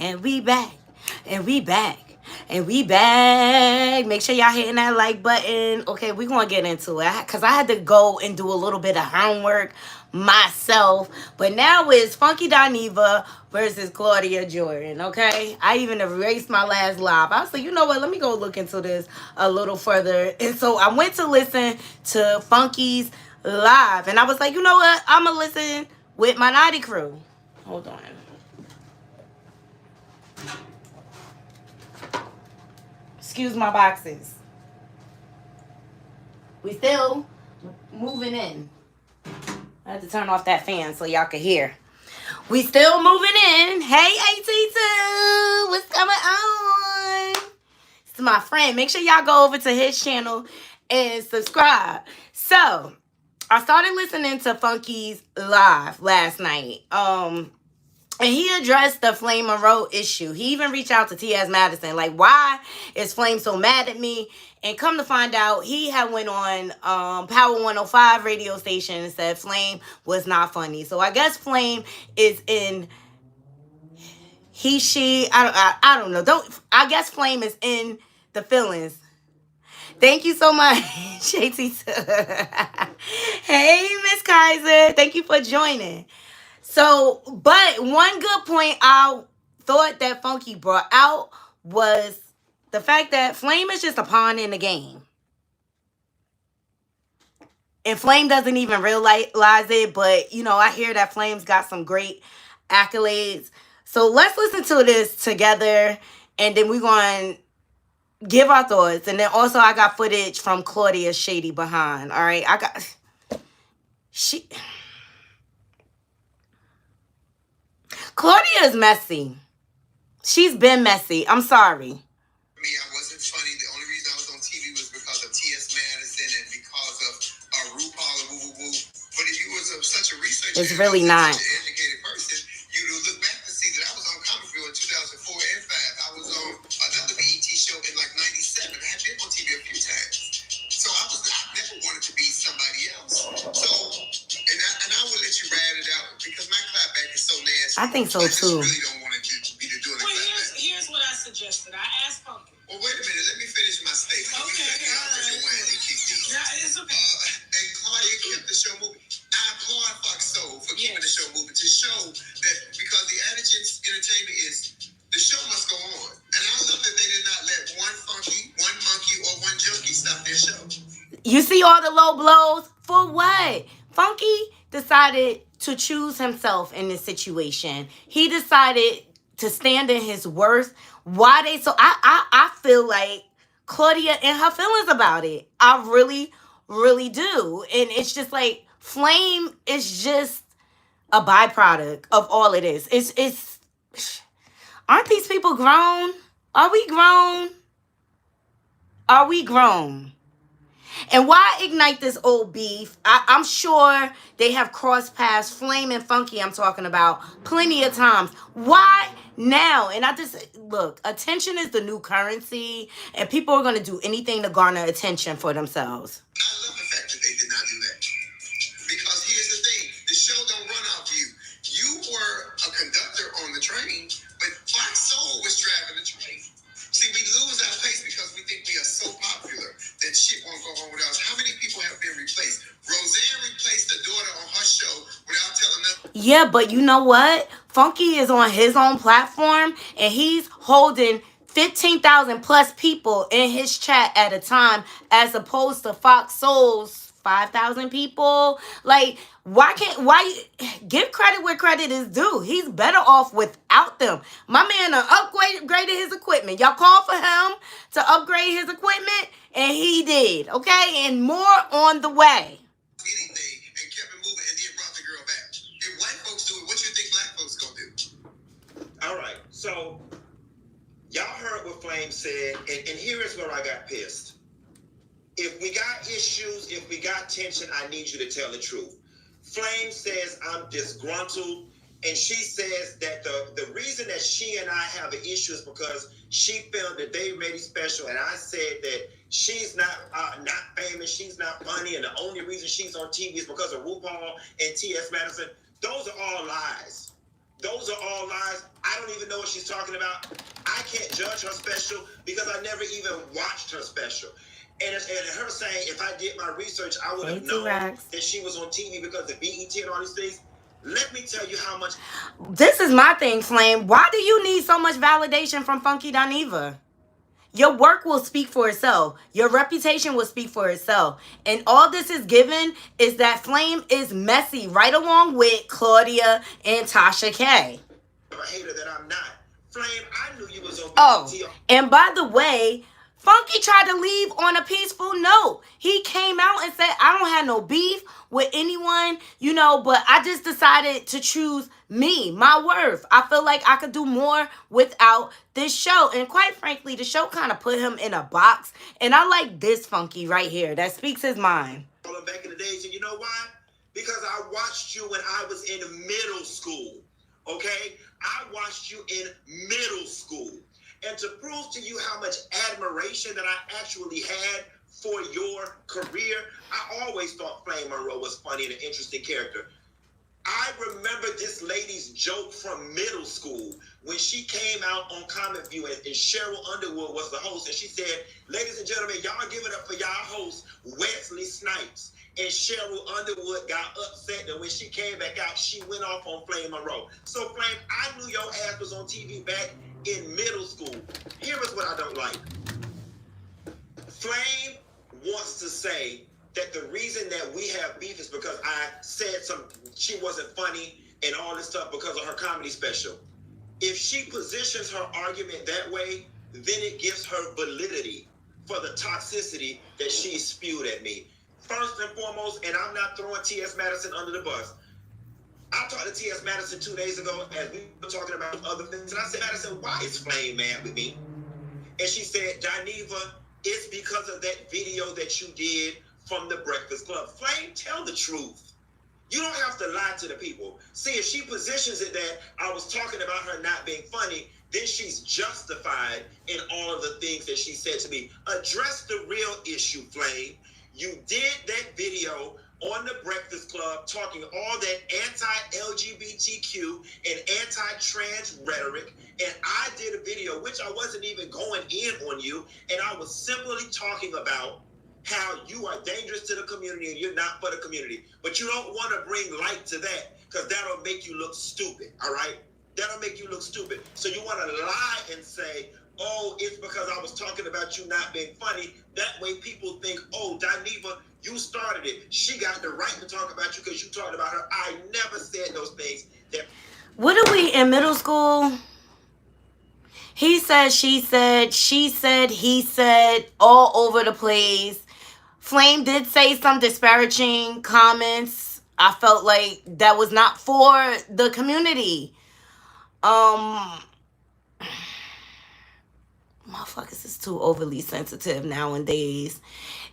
And we back. And we back. And we back. Make sure y'all hitting that like button. Okay, we gonna get into it. Cause I had to go and do a little bit of homework myself. But now it's Funky Dineva versus Claudia Jordan. Okay. I even erased my last live. I was like, you know what? Let me go look into this a little further. And so I went to listen to Funky's live. And I was like, you know what? I'ma listen with my Knotty crew. Hold on. Excuse my boxes. We still moving in. I had to turn off that fan so y'all could hear. We still moving in. Hey, AT2. What's going on? It's my friend. Make sure y'all go over to his channel and subscribe. So, I started listening to Funky's live last night. And he addressed the Flame Monroe issue. He even reached out to T.S. Madison. Like, why is Flame so mad at me? And come to find out, he had went on Power 105 radio station and said Flame was not funny. So I guess Flame is in I don't know. I guess Flame is in the feelings. Thank you so much, JT. Hey, Miss Kaiser. Thank you for joining. So, but one good point I thought that Funky brought out was the fact that Flame is just a pawn in the game. And Flame doesn't even realize it, but, you know, I hear that Flame's got some great accolades. So let's listen to this together, and then we're going to give our thoughts. And then also I got footage from Claudia's shady behind, all right? Claudia is messy. She's been messy. I'm sorry. I wasn't funny. The only reason I was on TV was because of T.S. Madison and because of RuPaul and woo-woo-woo. But if you was such a researcher, it's really not. Such an educated person, you would look back to see that I was on Comicsville in 2004 and 5. I was on another BET show in like 97. I had been on TV a few times. So I never wanted to be somebody else. So, and I will let you ride it out because my clapback is so nasty. I think so too. I just really don't want to be doing a clapback. Here's what I suggested. I asked Pumpkin. Well, wait a minute. Let me finish my statement. Okay, it's okay. And Claudia kept the show moving. I applaud Fox Soul for keeping the show moving to show that because the attitude entertainment is the show must go on. And I love that they did not let one funky, one monkey, or one junkie stop their show. You see all the low blows? For what? Funky decided to choose himself in this situation. He decided to stand in his worth. Why they so I feel like Claudia in her feelings about it. I really, really do. And it's just like Flame is just a byproduct of all it is. It's aren't these people grown? Are we grown? Are we grown? And why ignite this old beef? I'm sure they have crossed paths, Flame and Funky I'm talking about, plenty of times. Why now? And I just, look, attention is the new currency, and people are going to do anything to garner attention for themselves. I love the fact that they did not do that. Because here's the thing, the show don't run off you. You were a conductor on the train, but Fox Soul was driving the train. See, we lose our pace because we think we are so popular that shit won't go home without us. How many people have been replaced? Roseanne replaced the daughter on her show without telling them. Yeah, but you know what? Funky is on his own platform, and he's holding 15,000 plus people in his chat at a time, as opposed to Fox Soul's 5,000 people. Like, why give credit where credit is due? He's better off without them. My man upgraded his equipment. Y'all called for him to upgrade his equipment, and he did. Okay, and more on the way. Anything and kept it moving and then brought the girl back. If white folks do it, what you think black folks gonna do? All right, so y'all heard what Flame said, and here is where I got pissed. If we got issues, if we got tension, I need you to tell the truth. Flame says I'm disgruntled, and she says that the reason that she and I have an issue is because she filmed the Day Ready special, and I said that she's not famous, she's not funny, and the only reason she's on TV is because of RuPaul and T.S. Madison. Those are all lies. Those are all lies. I don't even know what she's talking about. I can't judge her special because I never even watched her special. And her saying, if I did my research, I would have known that she was on TV because of BET and all these things. Let me tell you how much. This is my thing, Flame. Why do you need so much validation from Funky Dineva? Your work will speak for itself. Your reputation will speak for itself. And all this is given is that Flame is messy right along with Claudia and Tasha K. A hater that I'm not. Flame, I knew you was on BET. Oh, and by the way, Funky tried to leave on a peaceful note. He came out and said, I don't have no beef with anyone, you know, but I just decided to choose me, my worth. I feel like I could do more without this show. And quite frankly, the show kind of put him in a box. And I like this Funky right here that speaks his mind. Back in the days, and you know why? Because I watched you when I was in middle school, okay? I watched you in middle school. And to prove to you how much admiration that I actually had for your career, I always thought Flame Monroe was funny and an interesting character. I remember this lady's joke from middle school when she came out on Comment View and Cheryl Underwood was the host. And she said, ladies and gentlemen, y'all give it up for y'all host, Wesley Snipes. And Cheryl Underwood got upset that when she came back out, she went off on Flame Monroe. So, Flame, I knew your ass was on TV back in middle school. Here is what I don't like. Flame wants to say that the reason that we have beef is because I said she wasn't funny and all this stuff because of her comedy special. If she positions her argument that way, then it gives her validity for the toxicity that she spewed at me. First and foremost, and I'm not throwing T.S. Madison under the bus, I talked to T.S. Madison 2 days ago as we were talking about other things, and I said, Madison, why is Flame mad with me? And she said, Dineva, it's because of that video that you did from the Breakfast Club. Flame, tell the truth. You don't have to lie to the people. See, if she positions it that I was talking about her not being funny, then she's justified in all of the things that she said to me. Address the real issue, Flame. You did that video on the Breakfast Club talking all that anti-LGBTQ and anti-trans rhetoric, and I did a video which I wasn't even going in on you, and I was simply talking about how you are dangerous to the community and you're not for the community. But you don't want to bring light to that because that'll make you look stupid, all right? That'll make you look stupid. So you want to lie and say, oh, it's because I was talking about you not being funny. That way people think, oh, Dineva, you started it. She got the right to talk about you because you talked about her. I never said those things. What are we in middle school? He said, she said, he said, all over the place. Flame did say some disparaging comments. I felt like that was not for the community. Motherfuckers is too overly sensitive nowadays.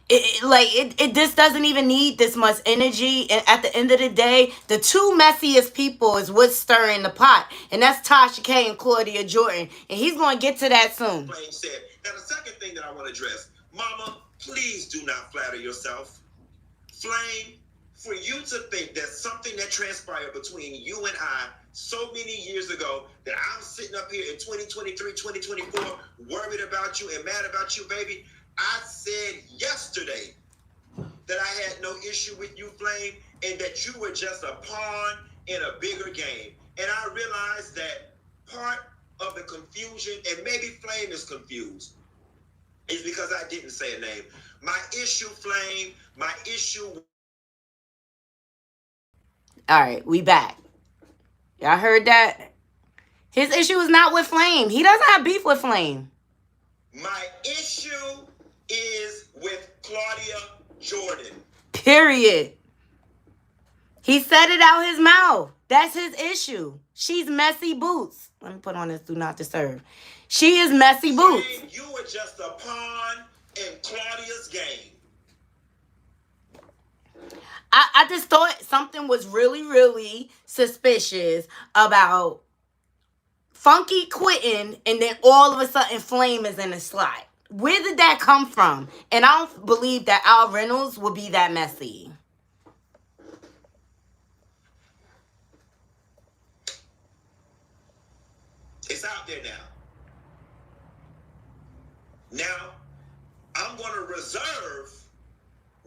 It just doesn't even need this much energy. And at the end of the day, the two messiest people is what's stirring the pot. And that's Tasha K and Claudia Jordan. And he's going to get to that soon. Flame said. Now, the second thing that I want to address, Mama, please do not flatter yourself. Flame, for you to think that something that transpired between you and I so many years ago, that I'm sitting up here in 2023, 2024, worried about you and mad about you, baby. I said yesterday that I had no issue with you, Flame, and that you were just a pawn in a bigger game. And I realized that part of the confusion, and maybe Flame is confused, is because I didn't say a name. My issue, Flame, my issue. All right, we back. Y'all heard that? His issue is not with Flame. He doesn't have beef with Flame. My issue is with Claudia Jordan. Period. He said it out his mouth. That's his issue. She's messy boots. Let me put on this do not disturb. She is messy boots. You were just a pawn in Claudia's game. I just thought something was really, really suspicious about Funky quitting and then all of a sudden Flame is in the slot. Where did that come from? And I don't believe that Al Reynolds will be that messy. It's out there now. Now, I'm going to reserve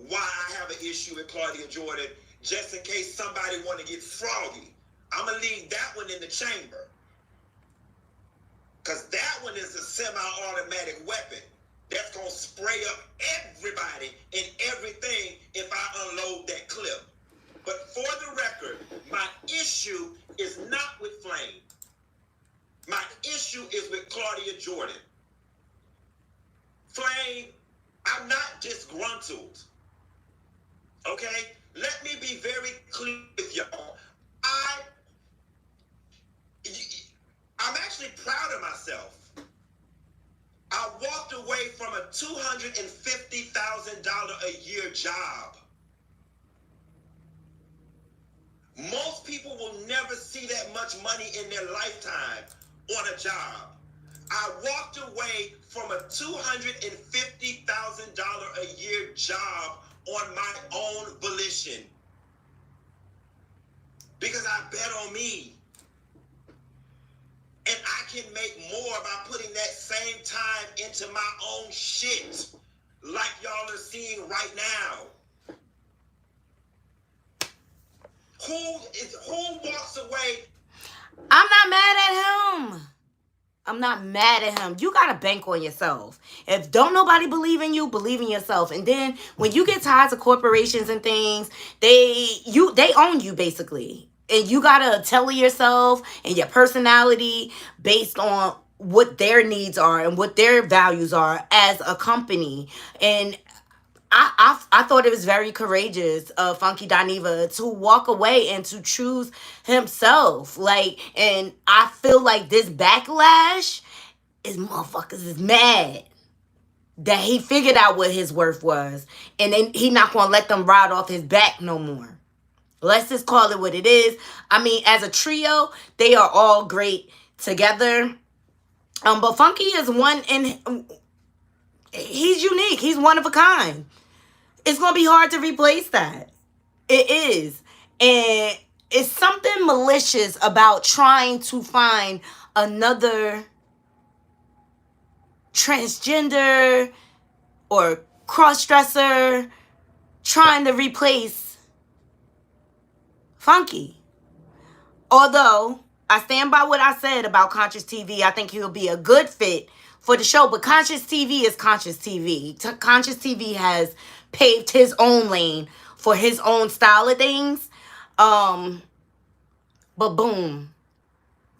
why I have an issue with Claudia Jordan, just in case somebody want to get froggy. I'm going to leave that one in the chamber. Because that one is a semi-automatic weapon that's going to spray up everybody and everything if I unload that clip. But for the record, my issue is not with Flame. My issue is with Claudia Jordan. Flame, I'm not disgruntled. Okay? Let me be very clear with y'all. I'm actually proud of myself. I walked away from a $250,000 a year job. Most people will never see that much money in their lifetime on a job. I walked away from a $250,000 a year job on my own volition because I bet on me. And I can make more by putting that same time into my own shit like y'all are seeing right now. Who walks away? I'm not mad at him. I'm not mad at him. You gotta bank on yourself. If don't nobody believe in you, believe in yourself. And then when you get tied to corporations and things, they own you basically. And you gotta tell yourself and your personality based on what their needs are and what their values are as a company. And I thought it was very courageous of Funky Dineva to walk away and to choose himself. Like, and I feel like this backlash is motherfuckers is mad that he figured out what his worth was. And then he not gonna let them ride off his back no more. Let's just call it what it is. I mean, as a trio, they are all great together. But Funky is one in... He's unique. He's one of a kind. It's going to be hard to replace that. It is. And it's something malicious about trying to find another transgender or cross-dresser trying to replace Funky. Although, I stand by what I said about Conscious TV. I think he'll be a good fit for the show. But Conscious TV is Conscious TV. Conscious TV has paved his own lane for his own style of things. But boom.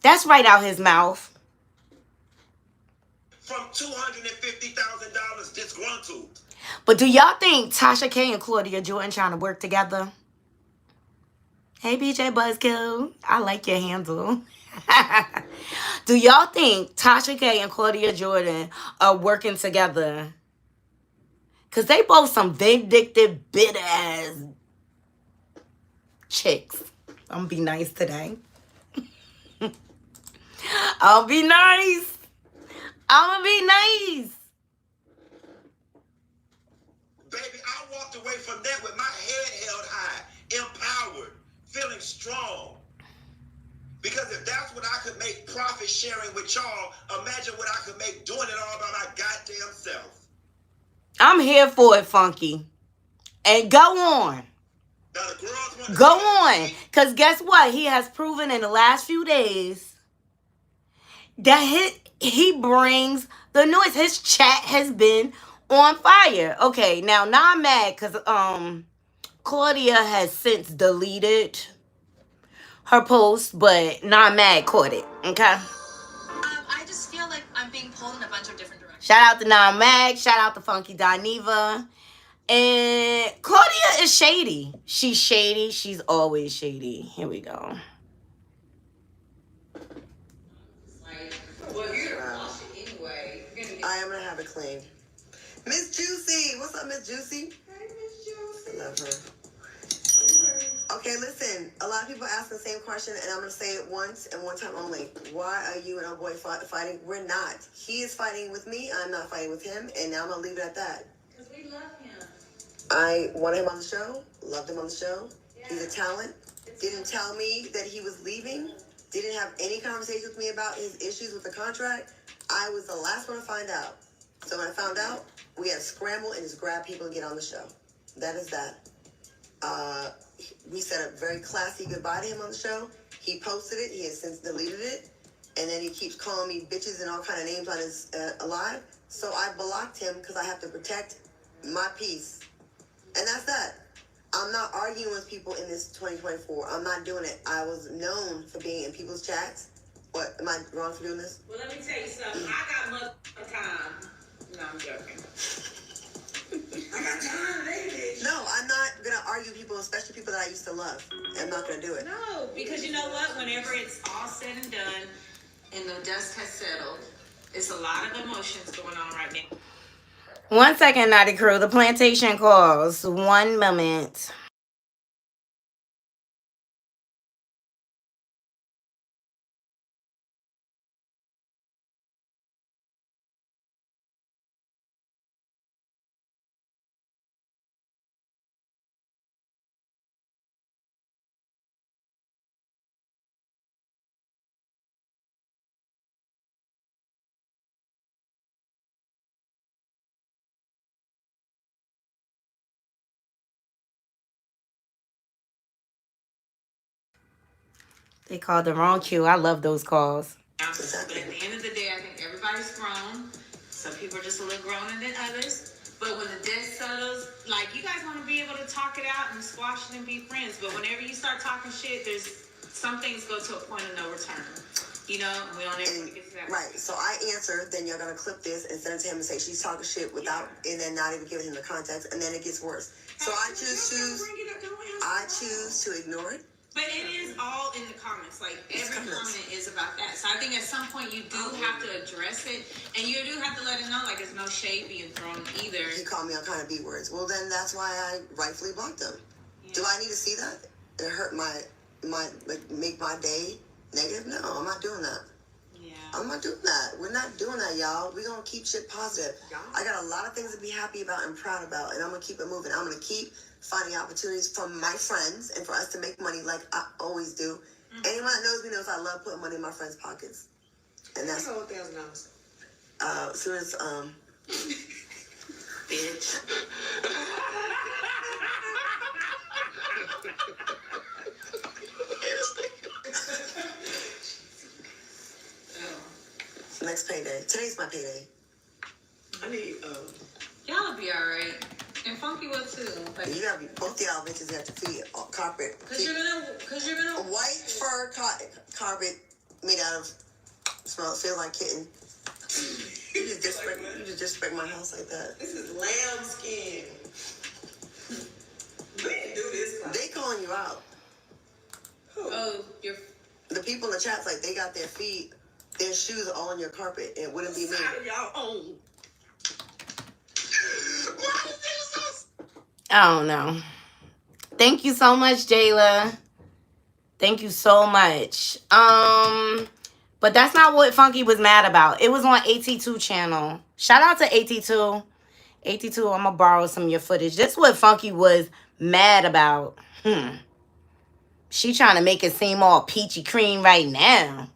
That's right out his mouth. From $250,000 disgruntled. But do y'all think Tasha K and Claudia Jordan trying to work together? Hey, BJ Buzzkill. I like your handle. Do y'all think Tasha K and Claudia Jordan are working together? Because they both some vindictive, bitter-ass chicks. I'm going to be nice today. I'll be nice. I'm going to be nice. Baby, I walked away from that with my head held high, empowered, feeling strong. Because if that's what I could make profit sharing with y'all, imagine what I could make doing it all by my goddamn self. I'm here for it, Funky. And go on. Now the girls want to Go on. Because guess what? He has proven in the last few days that he brings the noise. His chat has been on fire. Okay, now I'm mad because Claudia has since deleted her post, but not mad caught it. Okay. I just feel like I'm being pulled in a bunch of different directions. Shout out to Non-Mag. Shout out to Funky Dineva. And Claudia is shady. She's shady. She's always shady. Here we go. Well, you're gonna wash it anyway. I am gonna have it clean. Miss Juicy, what's up, Miss Juicy? Hey, Miss Juicy. I love her. Okay, listen. A lot of people ask the same question, and I'm gonna say it once and one time only. Why are you and our boy fighting? We're not. He is fighting with me. I'm not fighting with him, and now I'm gonna leave it at that. Because we love him. I wanted him on the show. Loved him on the show. Yeah. He's a talent. Didn't tell me that he was leaving. didn't have any conversation with me about his issues with the contract. I was the last one to find out. So when I found out, we had to scramble and just grab people and get on the show. That is that. We said a very classy goodbye to him on the show. He posted it. He has since deleted it. And then he keeps calling me bitches and all kind of names on his live. So I blocked him because I have to protect my peace. And that's that. I'm not arguing with people in this 2024. I'm not doing it. I was known for being in people's chats. What, am I wrong for doing this? Well, let me tell you something. I got much time. No, I'm joking. I got time, baby. No, I'm not going to argue with people, especially people that I used to love. I'm not going to do it. No, because you know what? Whenever it's all said and done and the dust has settled, it's a lot of emotions going on right now. 1 second, Knotty Crew. The plantation calls. 1 moment. They called the wrong cue. I love those calls. But at the end of the day, I think everybody's grown. Some people are just a little growner than others. But when the dust settles, like, you guys want to be able to talk it out and squash it and be friends. But whenever you start talking shit, there's some things go to a point of no return. You know, we don't ever get to that. Right. So I answer, then you're gonna clip this and send it to him and say she's talking shit without, and then not even giving him the context, and then it gets worse. So I choose to ignore it. But it is all in the comments. Like, every comment is about that. So I think at some point you do have to address it, and you do have to let it know, like, there's no shade being thrown either. He called me all kind of B words. Well, then that's why I rightfully blocked him. Yeah. Do I need to see that? It hurt my like, make my day negative? No, I'm not doing that. Yeah. I'm not doing that. We're not doing that, y'all. We're going to keep shit positive. Yeah. I got a lot of things to be happy about and proud about, and I'm going to keep it moving. I'm going to keep finding opportunities from my friends and for us to make money like I always do. Mm-hmm. Anyone that knows me knows I love putting money in my friends' pockets. And that's $1,000. As soon as bitch. Next payday. Today's my payday. I need y'all be alright. And Funky will too. Like, you gotta be, both y'all bitches have to feed carpet. Cause you're gonna a white fur carpet made out of feels like kitten. You just disrespect my house like that. This is lamb skin. We didn't do this. They calling you out. Who? Oh, the people in the chats, like, they got their feet, their shoes all on your carpet, and it wouldn't be me. Y'all own. I don't know. Thank you so much, Jayla. Thank you so much. But that's not what Funky was mad about. It was on AT2 channel. Shout out to AT2. AT2, I'm gonna borrow some of your footage. This is what Funky was mad about. She trying to make it seem all peachy cream right now.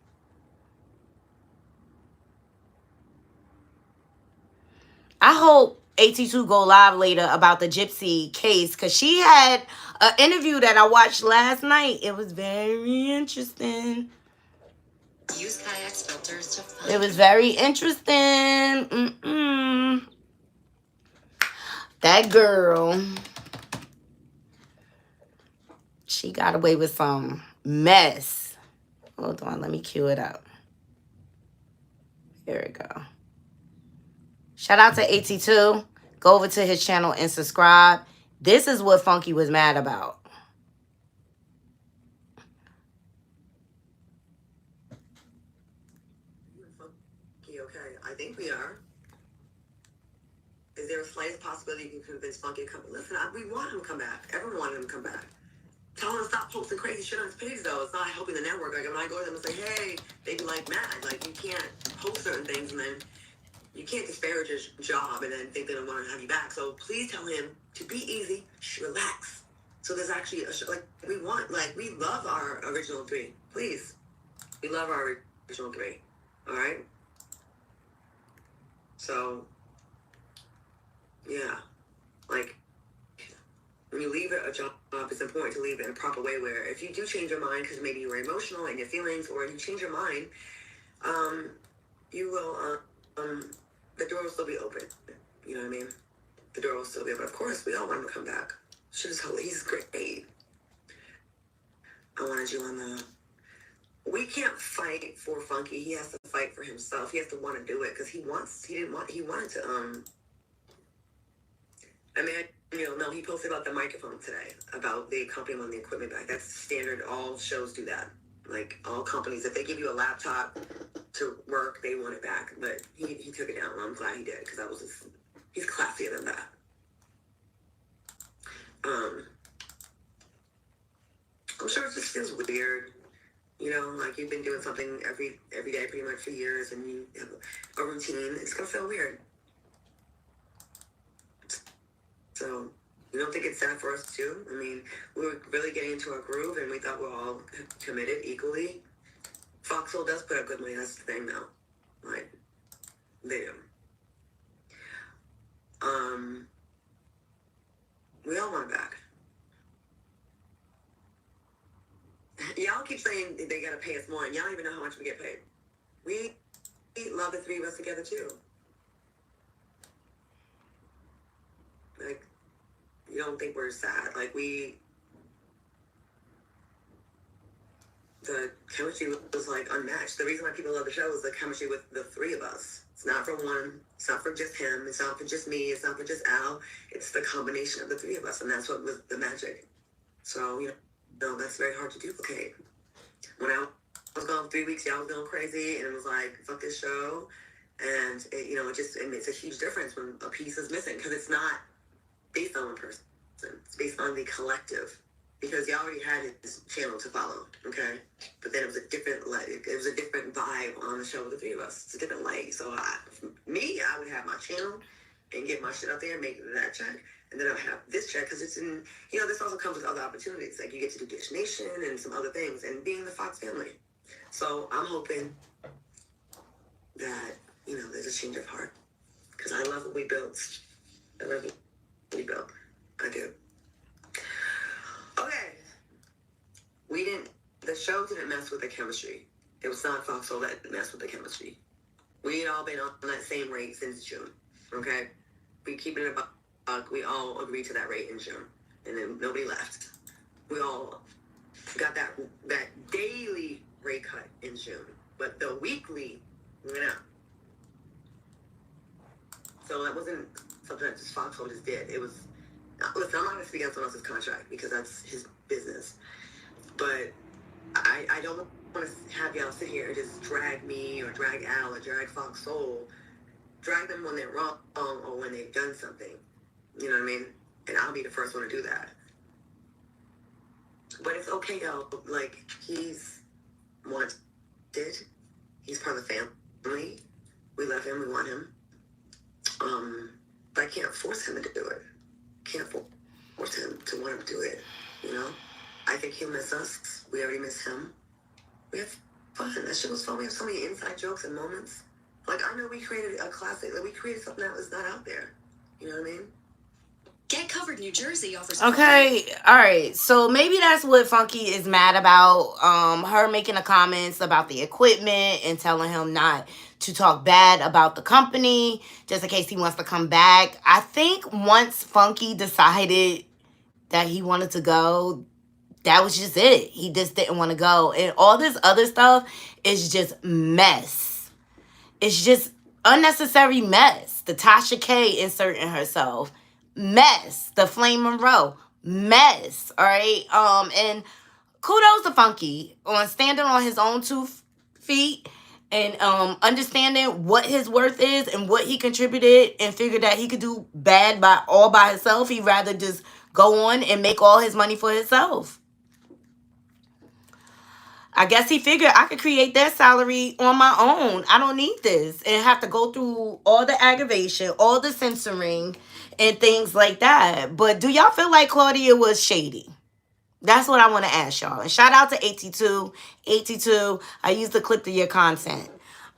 I hope AT2 go live later about the Gypsy case, because she had an interview that I watched last night. It was very interesting. Use Kayak's filters to find. It was very interesting. That girl, she got away with some mess. Hold on, let me cue it up. Here we go. Shout out to AT2. Go over to his channel and subscribe. This is what Funky was mad about. Okay, I think we are. Is there a slight possibility you can convince Funky to come? Listen, we want him to come back. Everyone wanted him to come back. Tell him to stop posting crazy shit on his page, though. It's not helping the network. Like, when I go to them and say, hey, they be like mad. Like, you can't post certain things and then you can't disparage his job and then think they don't want to have you back. So please tell him to be easy, relax. So there's actually a show, like, we love our original three. Please. We love our original three. All right? So, yeah. Like, when you leave a job, it's important to leave it in a proper way where if you do change your mind because maybe you were emotional in your feelings or you change your mind, you will, the door will still be open. You know what I mean? The door will still be open. Of course, we all want him to come back. He's great. I wanted you on the... We can't fight for Funky. He has to fight for himself. He has to want to do it because he wanted to, I mean, no, he posted about the microphone today, about the company wanting the equipment back. That's standard. All shows do that. Like, all companies, if they give you a laptop to work, they want it back. But he took it down, and I'm glad he did, because that was he's classier than that. I'm sure it just feels weird. You know, like you've been doing something every day pretty much for years, and you have a routine. It's going to feel weird. So, you don't think it's sad for us too? I mean, we were really getting into our groove, and we thought we were all committed equally. Foxhole does put up good money. That's the thing now. Like, they do. We all want it back. Y'all keep saying they gotta pay us more, and y'all don't even know how much we get paid. We love the three of us together too. Like, you don't think we're sad? Like, the chemistry was like unmatched. The reason why people love the show is the chemistry with the three of us. It's not for one. It's not for just him. It's not for just me. It's not for just Al. It's the combination of the three of us, and that's what was the magic. So, that's very hard to duplicate. When I was gone 3 weeks, y'all was going crazy, and it was like, fuck this show. And, it makes a huge difference when a piece is missing, because it's not based on one person. It's based on the collective. Because y'all already had his channel to follow, okay? But then it was a different vibe on the show with the three of us. It's a different light. So I would have my channel and get my shit out there and make that check. And then I would have this check because it's in, this also comes with other opportunities. Like you get to do Dish Nation and some other things and being the Fox family. So I'm hoping that, there's a change of heart. Because I love what we built. I love what we built. I do. Okay. The show didn't mess with the chemistry. It was not Foxhole that messed with the chemistry. We had all been on that same rate since June. Okay? We keep it about, we all agreed to that rate in June. And then nobody left. We all got that daily rate cut in June. But the weekly went out. So that wasn't something that just Foxhole just did. It was, listen, I'm not going to speak on someone else's contract because that's his business. But I don't want to have y'all sit here and just drag me or drag Al or drag Foxhole. Drag them when they're wrong or when they've done something. You know what I mean? And I'll be the first one to do that. But it's okay, y'all. Like, he's wanted. He's part of the family. We love him. We want him. But I can't force him to do it. Can't force him to want to do it. I think he'll miss us. We already miss him. We have fun. That shit was fun. We have so many inside jokes and moments. Like, I know we created a classic. Like, we created something that was not out there. You know what I mean? Get Covered New Jersey offers... Okay, all right. So maybe that's what Funky is mad about. Her making the comments about the equipment and telling him not to talk bad about the company just in case he wants to come back. I think once Funky decided that he wanted to go, that was just it. He just didn't want to go. And all this other stuff is just mess. It's just unnecessary mess. The Tasha K inserting herself. Mess. The Flame Monroe. Mess. All right? And kudos to Funky on standing on his own 2 feet and understanding what his worth is and what he contributed and figured that he could do bad all by himself. He'd rather just go on and make all his money for himself. I guess he figured I could create that salary on my own. I don't need this and have to go through all the aggravation, all the censoring, and things like that. But do y'all feel like Claudia was shady? That's what I want to ask y'all. And shout out to 82. 82, I used the clip to your content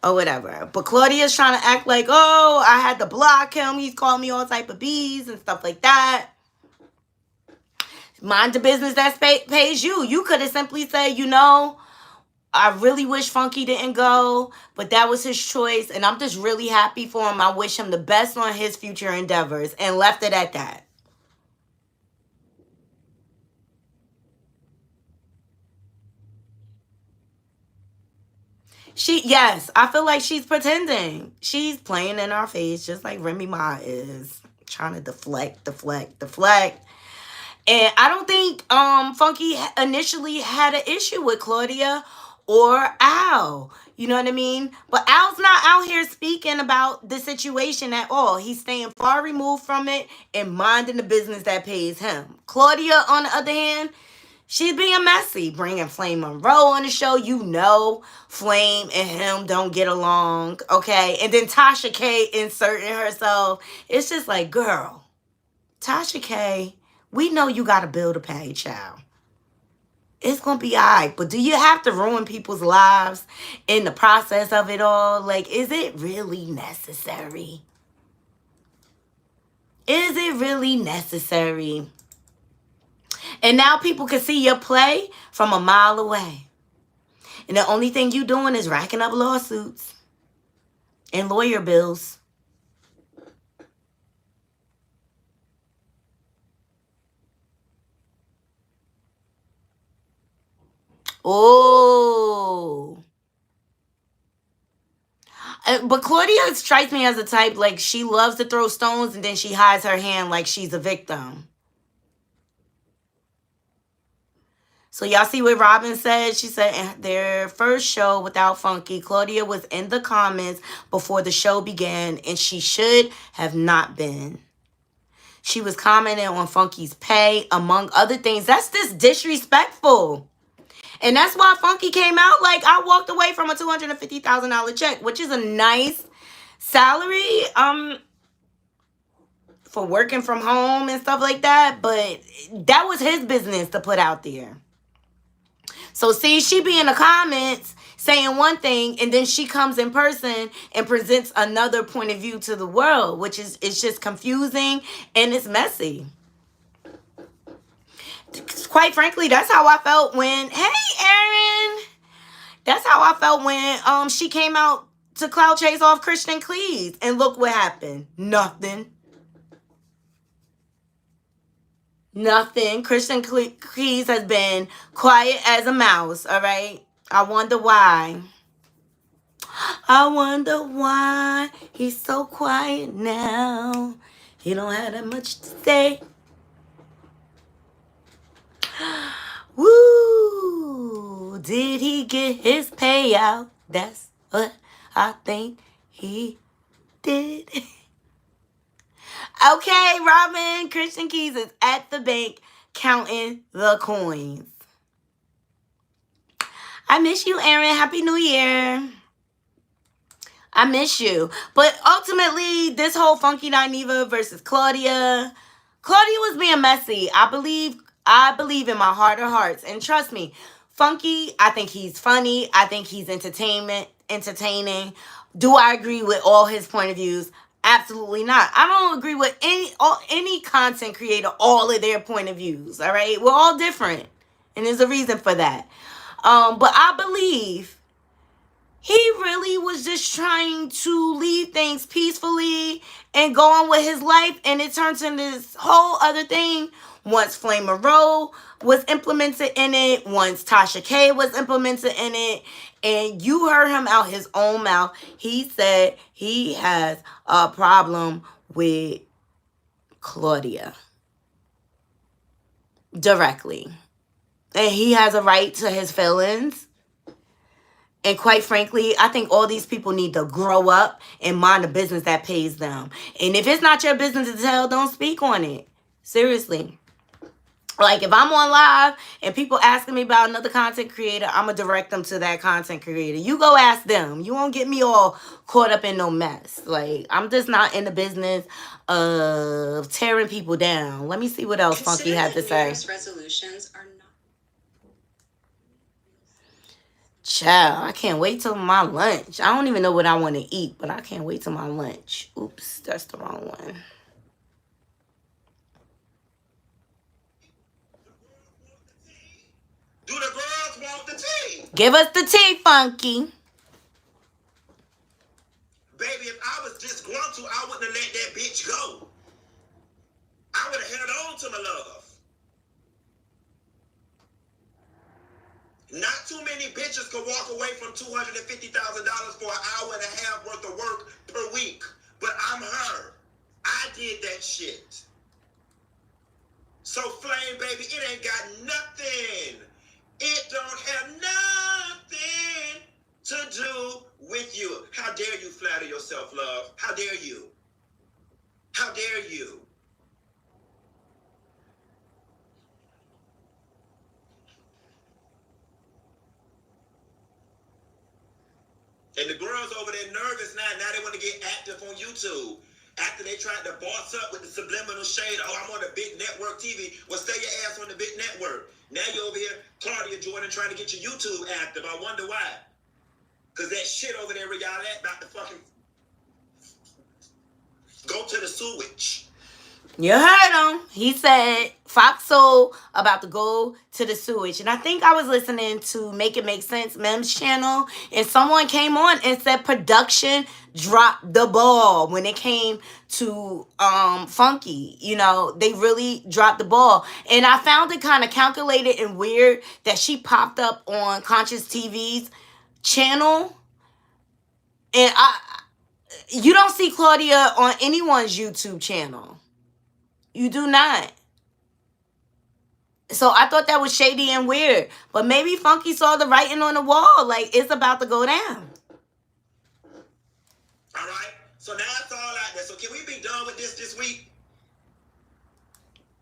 or whatever. But Claudia's trying to act like, oh, I had to block him. He's calling me all type of B's and stuff like that. Mind the business that pays you. You could have simply said, you know, I really wish Funky didn't go, but that was his choice. And I'm just really happy for him. I wish him the best on his future endeavors, and left it at that. Yes, I feel like she's pretending. She's playing in our face just like Remy Ma is. Trying to deflect. And I don't think Funky initially had an issue with Claudia or Al. You know what I mean? But Al's not out here speaking about the situation at all. He's staying far removed from it and minding the business that pays him. Claudia, on the other hand, she's being messy, bringing Flame Monroe on the show. You know Flame and him don't get along, okay? And then Tasha K inserting herself. It's just like, girl, Tasha K, we know you got to build a pay, child. It's going to be all right. But do you have to ruin people's lives in the process of it all? Like, is it really necessary? Is it really necessary? And now people can see your play from a mile away. And the only thing you doing is racking up lawsuits and lawyer bills. Oh. But Claudia strikes me as a type, like, she loves to throw stones and then she hides her hand like she's a victim. So y'all see what Robin said? She said in their first show without Funky, Claudia was in the comments before the show began, and she should have not been. She was commenting on Funky's pay, among other things. That's just disrespectful. And that's why Funky came out like, I walked away from a $250,000 check, which is a nice salary for working from home and stuff like that. But that was his business to put out there. So see, she be in the comments saying one thing, and then she comes in person and presents another point of view to the world, which is, it's just confusing and it's messy. Quite frankly, that's how I felt when, hey, Aaron, that's how I felt when she came out to cloud chase off Christian Cleese. And look what happened. Nothing. Christian Cleese has been quiet as a mouse, all right? I wonder why. I wonder why he's so quiet now. He don't have that much to say. Woo! Did he get his payout? That's what I think he did. Okay, Robin, Christian Cleese is at the bank counting the coins. I miss you, Aaron. Happy New Year. I miss you. But ultimately, this whole Funky Dineva versus Claudia was being messy. I believe in my heart of hearts. And trust me, Funky, I think he's funny. I think he's entertaining. Do I agree with all his point of views? Absolutely not. I don't agree with any content creator, all of their point of views. All right? We're all different. And there's a reason for that. But I believe he really was just trying to leave things peacefully and go on with his life. And it turns into this whole other thing. Once Flame Monroe was implemented in it. Once Tasha K was implemented in it. And you heard him out his own mouth. He said he has a problem with Claudia. Directly. And he has a right to his feelings. And quite frankly, I think all these people need to grow up and mind the business that pays them. And if it's not your business to tell, don't speak on it. Seriously. Like, if I'm on live and people asking me about another content creator, I'm going to direct them to that content creator. You go ask them. You won't get me all caught up in no mess. Like, I'm just not in the business of tearing people down. Let me see what else Funky had to say. Resolutions are not Child, I can't wait till my lunch. I don't even know what I want to eat, but I can't wait till my lunch. Oops, that's the wrong one. Do the girls want the tea? Give us the tea, Funky. Baby, if I was disgruntled, I wouldn't have let that bitch go. I would have held on to my love. Not too many bitches could walk away from $250,000 for an hour and a half worth of work per week. But I'm her. I did that shit. So Flame, baby, it ain't got nothing. It don't have nothing to do with you. How dare you flatter yourself, love? How dare you? How dare you? And the girls over there nervous now. Now they want to get active on YouTube. After they tried to boss up with the subliminal shade, oh, I'm on a big network TV. Well, stay your ass on the big network. Now you're over here, Claudia Jordan, trying to get your YouTube active. I wonder why. Because that shit over there where y'all at about to fucking go to the sewage. You heard him. He said Fox Soul about to go to the sewage. And I think I was listening to Make It Make Sense Mem's channel. And someone came on and said production dropped the ball when it came to Funky. You know, they really dropped the ball. And I found it kind of calculated and weird that she popped up on Conscious TV's channel. And you don't see Claudia on anyone's YouTube channel. You do not. So I thought that was shady and weird. But maybe Funky saw the writing on the wall. Like, it's about to go down. All right? So now it's all out there. So can we be done with this week?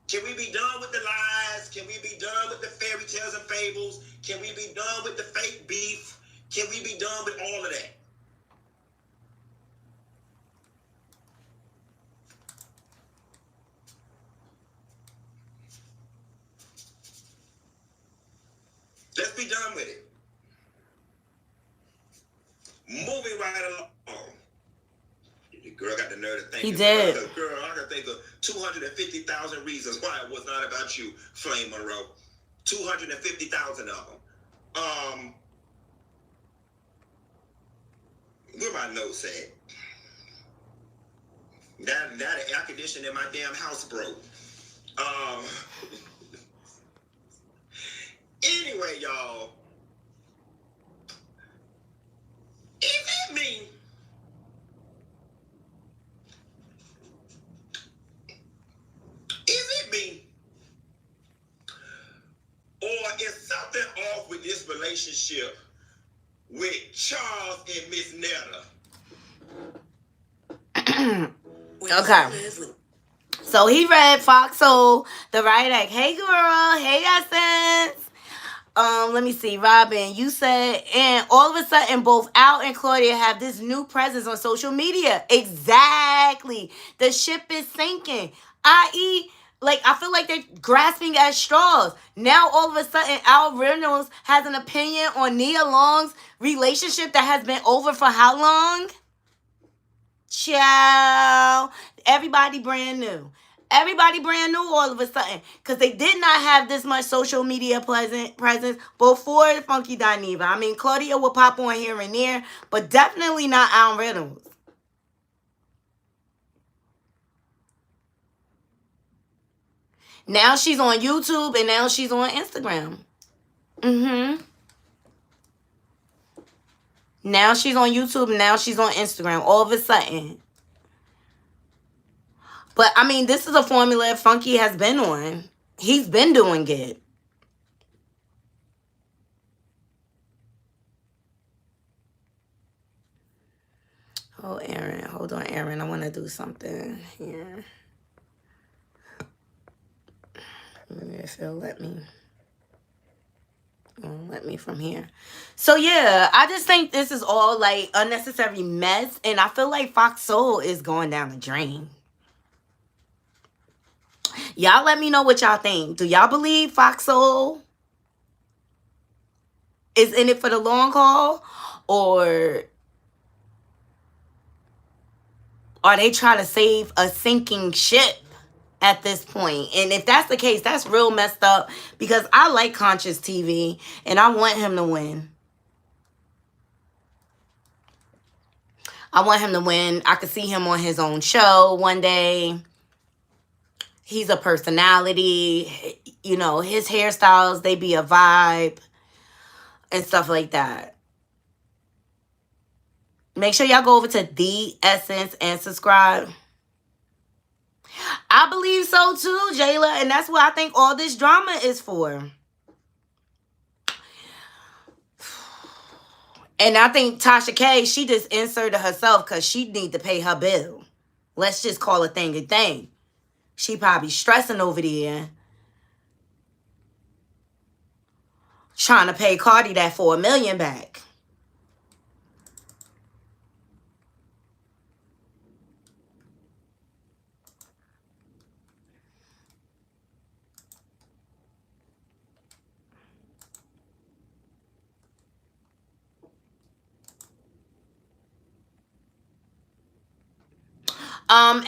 Can we be done with the lies? Can we be done with the fairy tales and fables? Can we be done with the fake beef? Can we be done with all of that? Let's be done with it. Moving right along. The girl got the nerve to think. He did. Girl, I can think of 250,000 reasons why it was not about you, Flame Monroe. 250,000 of them. Where my notes at? Now the air conditioning in my damn house broke. Anyway, y'all, is it me? Is it me? Or is something off with this relationship with Charles and Miss Netta? Okay. So he read Fox Soul, the right like, hey girl, hey Essence. Let me see, Robin, you said, and all of a sudden both Al and Claudia have this new presence on social media. Exactly. The ship is sinking. I.e., like, I feel like they're grasping at straws. Now, all of a sudden, Al Reynolds has an opinion on Nia Long's relationship that has been over for how long? Ciao. Everybody brand new. Everybody brand new all of a sudden. Because they did not have this much social media presence before Funky Dineva. I mean, Claudia will pop on here and there, but definitely not Al Reynolds. Now she's on YouTube and now she's on Instagram. Now she's on YouTube and now she's on Instagram all of a sudden. But, I mean, this is a formula Funky has been on. He's been doing it. Oh, Aaron. Hold on, Aaron. I want to do something here. Maybe if it'll let me. Let me from here. So, yeah, I just think this is all, like, unnecessary mess. And I feel like Fox Soul is going down the drain. Y'all let me know what y'all think. Do y'all believe Fox Soul is in it for the long haul, or are they trying to save a sinking ship at this point? And if that's the case, that's real messed up, because I like Conscious TV and I want him to win. I want him to win. I could see him on his own show one day. He's a personality. You know, his hairstyles, they be a vibe and stuff like that. Make sure y'all go over to The Essence and subscribe. I believe so too, Jayla, and that's what I think all this drama is for. And I think Tasha K, she just inserted herself because she need to pay her bill. Let's just call a thing a thing. She probably stressing over there, trying to pay Cardi that $4 million back.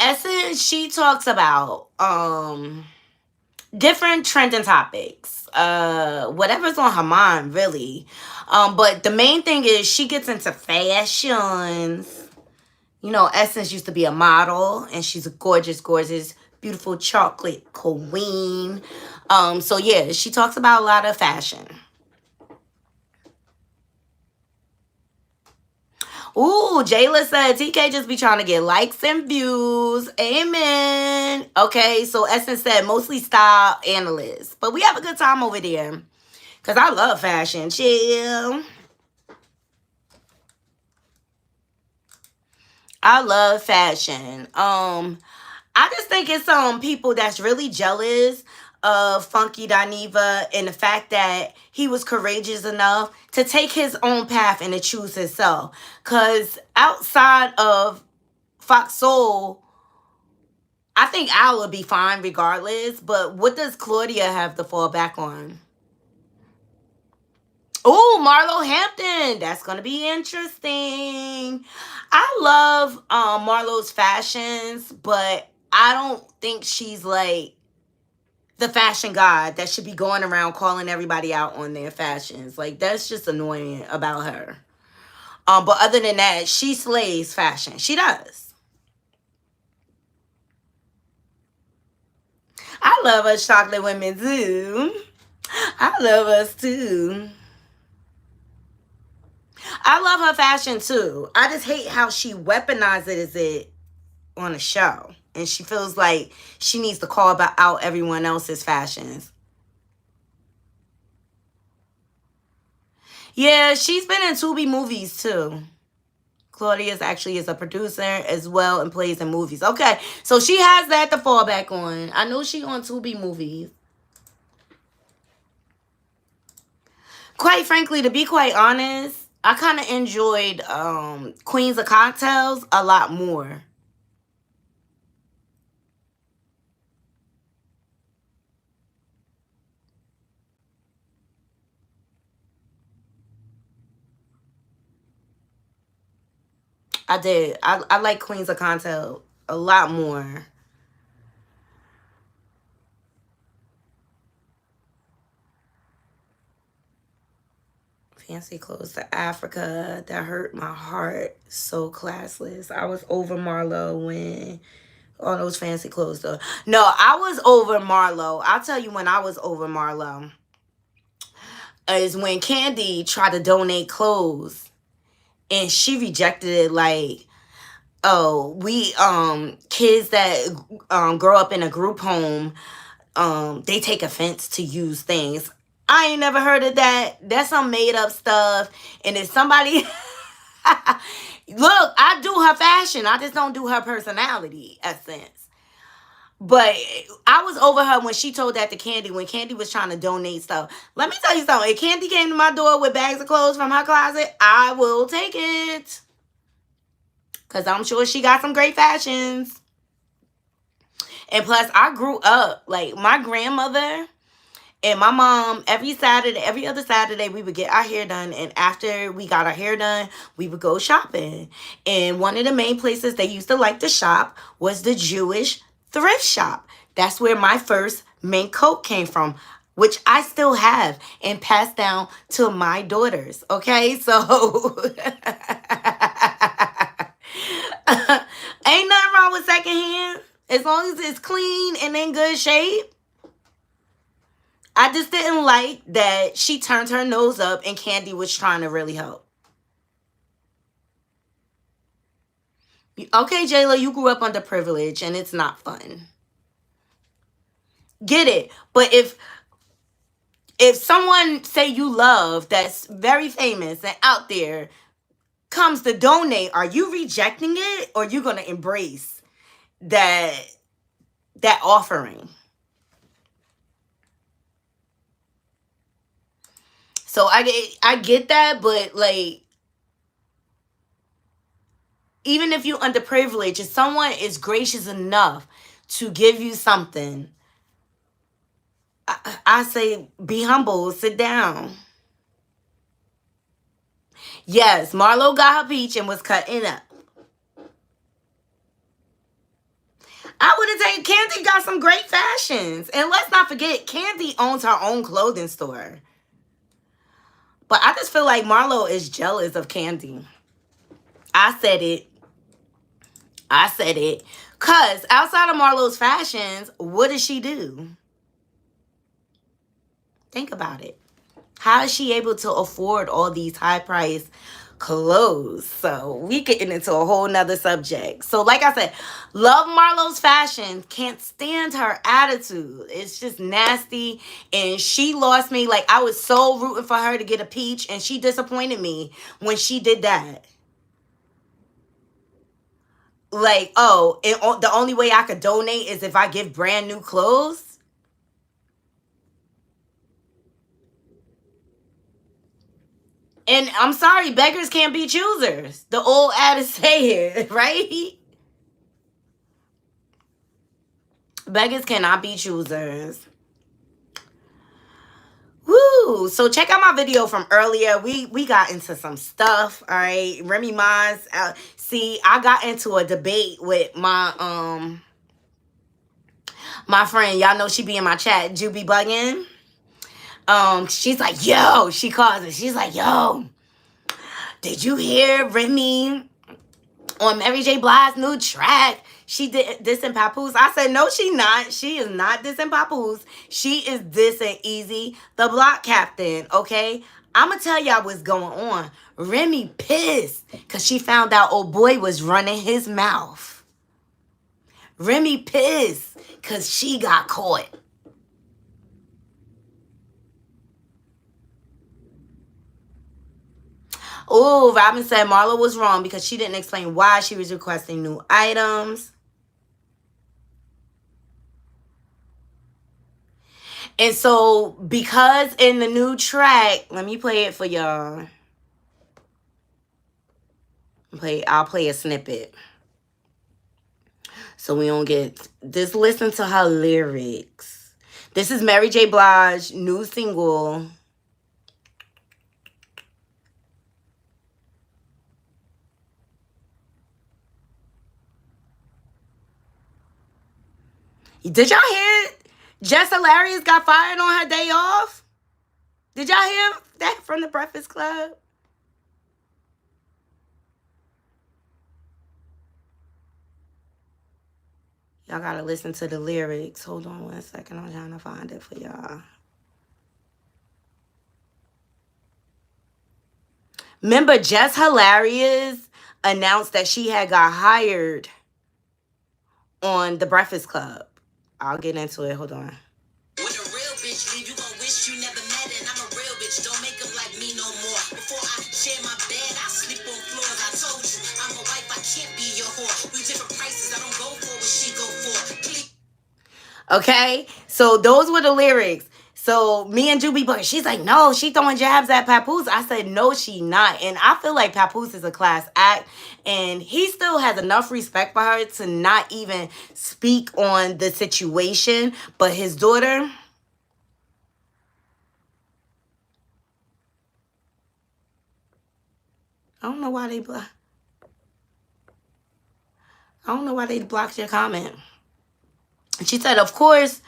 Essence, she talks about different trending topics. Whatever's on her mind, really. But the main thing is she gets into fashions. You know, Essence used to be a model, and she's a gorgeous, gorgeous, beautiful chocolate queen. So yeah, she talks about a lot of fashion. Ooh, Jayla said TK just be trying to get likes and views. Amen. Okay, so Essence said mostly style analysts. But we have a good time over there. Because I love fashion. Chill. I love fashion. I just think it's some people that's really jealous of Funky Dineva and the fact that he was courageous enough to take his own path and to choose himself. Because outside of Fox Soul, I think Al would be fine regardless. But what does Claudia have to fall back on? Oh, Marlo Hampton. That's going to be interesting. I love Marlo's fashions, but I don't think she's like the fashion god that should be going around calling everybody out on their fashions. Like, that's just annoying about her. But other than that, she slays fashion. She does. I love us chocolate women too. I love us too. I love her fashion too. I just hate how she weaponizes it on a show. And she feels like she needs to call out everyone else's fashions. Yeah, she's been in Tubi movies too. Claudia actually is a producer as well and plays in movies. Okay, so she has that to fall back on. I know she on Tubi movies. Quite frankly, to be quite honest, I kind of enjoyed Queens of Cocktails a lot more. I did. I like Queens of Content a lot more. Fancy clothes to Africa. That hurt my heart. So classless. I was over Marlo when all those fancy clothes though. No, I was over Marlo. I'll tell you when I was over Marlo. Is when Candy tried to donate clothes. And she rejected it like, oh, we kids that grow up in a group home, they take offense to use things. I ain't never heard of that. That's some made up stuff. And if somebody look, I do her fashion. I just don't do her personality, Essence. But I was over her when she told that to Candy, when Candy was trying to donate stuff. Let me tell you something. If Candy came to my door with bags of clothes from her closet, I will take it. Because I'm sure she got some great fashions. And plus, I grew up, like, my grandmother And my mom, every other Saturday, we would get our hair done. And after we got our hair done, we would go shopping. And one of the main places they used to like to shop was the Jewish thrift shop. That's where my first mink coat came from, which I still have and passed down to my daughters. Okay, so ain't nothing wrong with secondhand as long as it's clean and in good shape. I just didn't like that she turned her nose up and Candy was trying to really help. Okay, Jayla, you grew up underprivileged and it's not fun. Get it. But if someone say you love that's very famous and out there comes to donate, are you rejecting it or are you going to embrace that offering? So I get that, but like, even if you're underprivileged, if someone is gracious enough to give you something, I say be humble, sit down. Yes, Marlo got her peach and was cutting up. I would have taken Candy got some great fashions. And let's not forget, Candy owns her own clothing store. But I just feel like Marlo is jealous of Candy. I said it. Because outside of Marlo's fashions, what does she do? Think about it. How is she able to afford all these high-priced clothes? So we getting into a whole nother subject. So like I said, love Marlo's fashion, can't stand her attitude. It's just nasty, and she lost me. Like, I was so rooting for her to get a peach, and she disappointed me when she did that. Like, oh, and the only way I could donate is if I give brand new clothes. And I'm sorry, beggars can't be choosers. The old adage say it, right? Beggars cannot be choosers. Woo! So check out my video from earlier. We got into some stuff, all right? Remy Ma's. See, I got into a debate with my friend. Y'all know she be in my chat, Juby Buggin'. She's like, yo, she calls it. She's like, yo, did you hear Remy on Mary J. Blige's new track? She did dissing Papoose. I said, no, she not. She is not dissing Papoose. She is dissing Easy, the block captain, okay? I'm going to tell y'all what's going on. Remy pissed because she found out old boy was running his mouth. Remy pissed because she got caught. Oh, Robin said Marlo was wrong because she didn't explain why she was requesting new items. And so, because in the new track, let me play it for y'all. I'll play a snippet. So we don't get, just listen to her lyrics. This is Mary J. Blige's new single. Did y'all hear Jess Hilarious got fired on her day off? Did y'all hear that from the Breakfast Club? Y'all gotta listen to the lyrics. Hold on 1 second. I'm trying to find it for y'all. Remember, Jess Hilarious announced that she had got hired on the Breakfast Club. I'll get into it. Hold on. When a real bitch leave, you gon' wish you never met, and I'm a real bitch. Don't make them like me no more. Before I share my bed, I sleep on floors. I told you, I'm a wife, I can't be your whore. We different prices, I don't go for what she go for. Please. Okay, so those were the lyrics. So me and Juby Booker, she's like, no, she throwing jabs at Papoose. I said, no, she not. And I feel like Papoose is a class act. And he still has enough respect for her to not even speak on the situation. But his daughter, I don't know why they blocked. I don't know why they blocked your comment. She said, of course,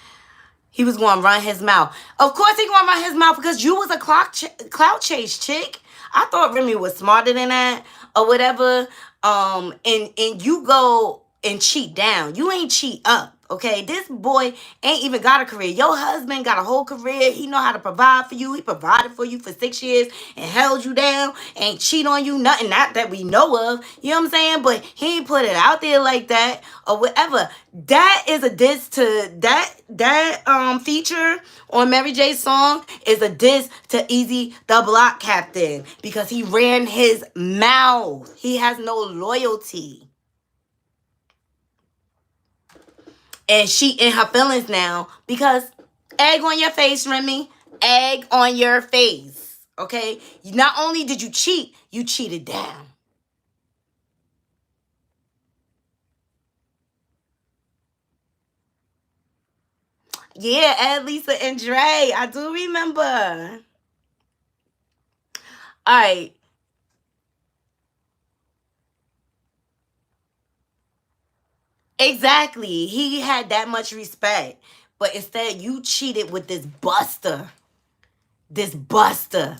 he was going to run his mouth. Of course he going to run his mouth because you was a clout chase chick. I thought Remy was smarter than that or whatever. And you go and cheat down. You ain't cheat up. Okay, this boy ain't even got a career. Your husband got a whole career. He know how to provide for you. He provided for you for 6 years and held you down. Ain't cheat on you, nothing, not that we know of. You know what I'm saying? But he ain't put it out there like that or whatever. That is a diss to that feature on Mary J's song is a diss to Easy the Block Captain because he ran his mouth. He has no loyalty. And she in her feelings now because egg on your face, Remy. Egg on your face. Okay? Not only did you cheat, you cheated down. Yeah, Ed, Lisa, and Dre. I do remember. All right. Exactly. He had that much respect. But instead, you cheated with this buster. This buster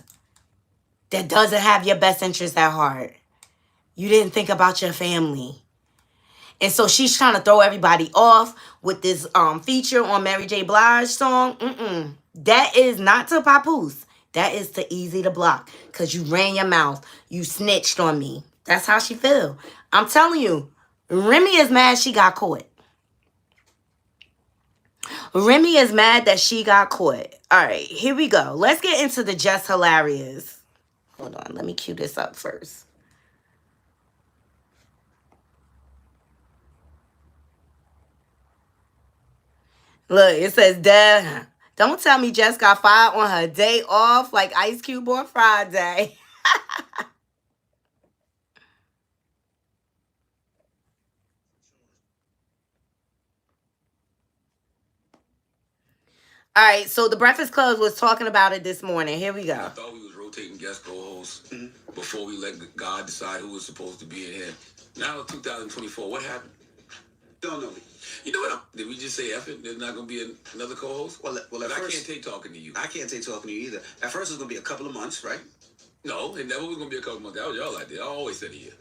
that doesn't have your best interest at heart. You didn't think about your family. And so she's trying to throw everybody off with this feature on Mary J. Blige song. That is not to Papoose. That is to Easy to Block. Because you ran your mouth. You snitched on me. That's how she feel. I'm telling you. Remy is mad she got caught. Remy is mad that she got caught. All right, here we go. Let's get into the Jess Hilarious. Hold on, let me cue this up first. Look, it says, Dad, don't tell me Jess got fired on her day off like Ice Cube on Friday. All right, so the Breakfast Club was talking about it this morning. Here we go. I thought we was rotating guest co-hosts before we let God decide who was supposed to be in here. Now, 2024, what happened? Don't know me. You know what? Did we just say F it? There's not going to be another co-host? Well, at I first, can't take talking to you. I can't take talking to you either. At first, it was going to be a couple of months, right? No, it never was going to be a couple months. That was y'all idea. I always said a year.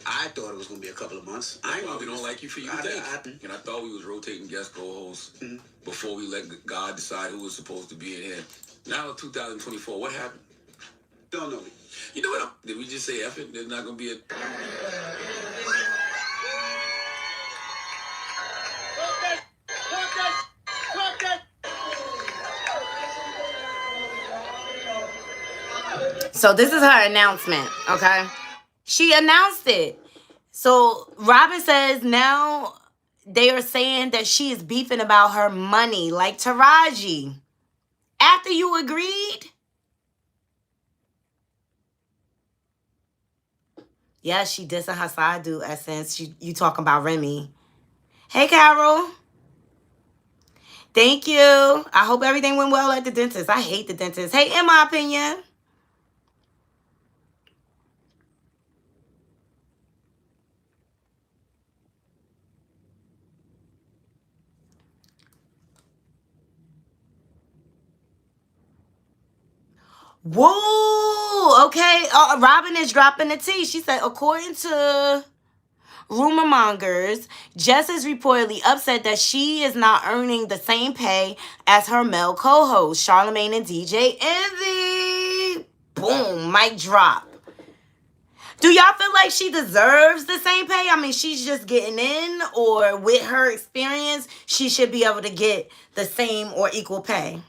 I thought it was going to be a couple of months. That's why we don't like you for you to take. And I thought we was rotating guest co-hosts before we let God decide who was supposed to be in here. Now, 2024, what happened? Don't know me. You know what? Did we just say F it? There's not going to be a... So this is her announcement, okay? She announced it. So Robin says now they are saying that she is beefing about her money, like Taraji. After you agreed? Yeah, she dissing her side dude essence. You talking about Remy. Hey, Carol. Thank you. I hope everything went well at the dentist. I hate the dentist. Hey, in my opinion. Whoa, okay. Robin is dropping the tea. She said, according to rumor mongers, Jess is reportedly upset that she is not earning the same pay as her male co-hosts, Charlamagne and DJ Envy. Boom, mic drop. Do y'all feel like she deserves the same pay? I mean, she's just getting in, or with her experience, she should be able to get the same or equal pay?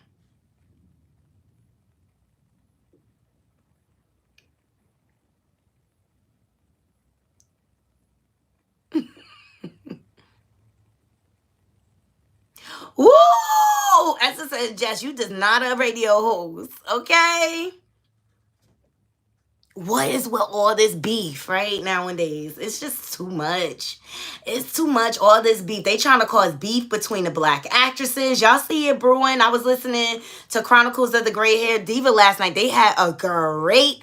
Woo! As I said, Jess, you just not a radio host, okay? What is with all this beef, right, nowadays? It's just too much. It's too much, all this beef. They trying to cause beef between the black actresses. Y'all see it brewing. I was listening to Chronicles of the Gray Hair Diva last night. They had a great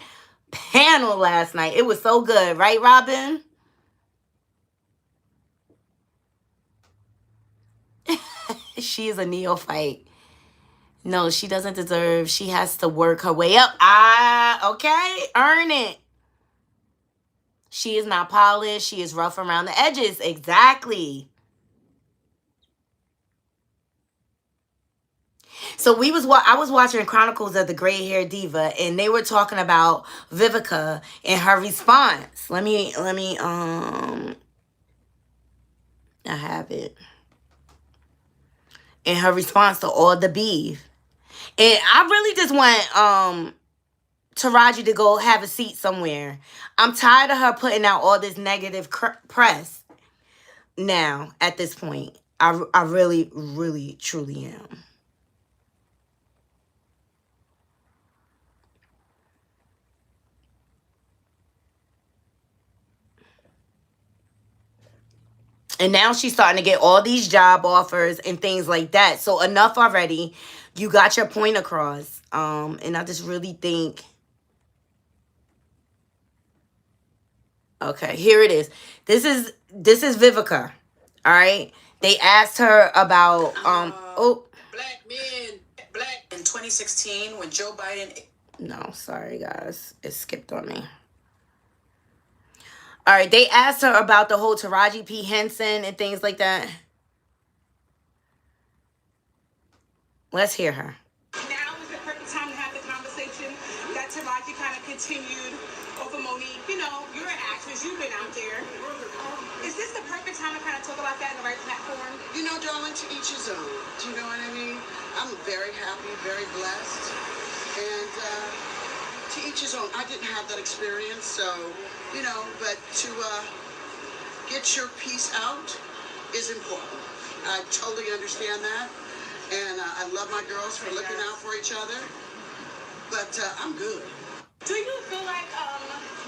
panel last night. It was so good, right, Robin? She is a neophyte. No, she doesn't deserve. She has to work her way up. Okay, earn it. She is not polished. She is rough around the edges. Exactly. So I was watching Chronicles of the Gray Hair Diva, and they were talking about Vivica and her response. Let me I have it. And her response to all the beef. And I really just want Taraji to go have a seat somewhere. I'm tired of her putting out all this negative press now at this point. I really, really, truly am. And now she's starting to get all these job offers and things like that. So enough already. You got your point across. And I just really think... Okay, here it is. This is Vivica. All right. They asked her about black men, black in 2016 when Joe Biden. No, sorry guys, it skipped on me. All right, they asked her about the whole Taraji P Henson and things like that. Let's hear her. Now is the perfect time to have the conversation that Taraji kind of continued over Monique. You know, you're an actress, you've been out there. Is this the perfect time to kind of talk about that in the right platform? You know, darling, to each his own. Do you know what I mean? I'm very happy, very blessed. And to each his own. I didn't have that experience, so, you know, but to get your piece out is important. I totally understand that. And I love my girls for looking out for each other. But I'm good. Do you feel like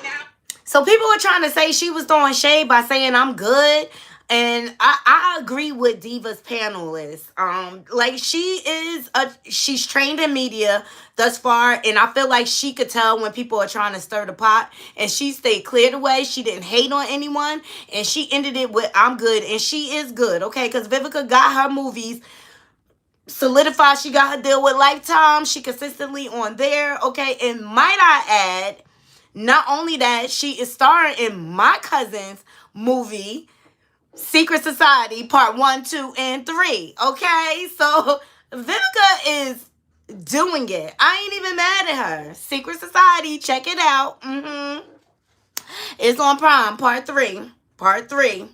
now... So people are trying to say she was throwing shade by saying I'm good. And I agree with Diva's panelists. Like she's trained in media thus far. And I feel like she could tell when people are trying to stir the pot. And she stayed cleared away. She didn't hate on anyone. And she ended it with I'm good. And she is good, okay? Because Vivica got her movies solidified. She got her deal with Lifetime. She consistently on there, okay? And might I add, not only that, she is starring in my cousin's movie, Secret Society, part 1, 2, and 3. Okay? So Vivica is doing it. I ain't even mad at her. Secret Society, check it out. It's on Prime, part 3. Part 3.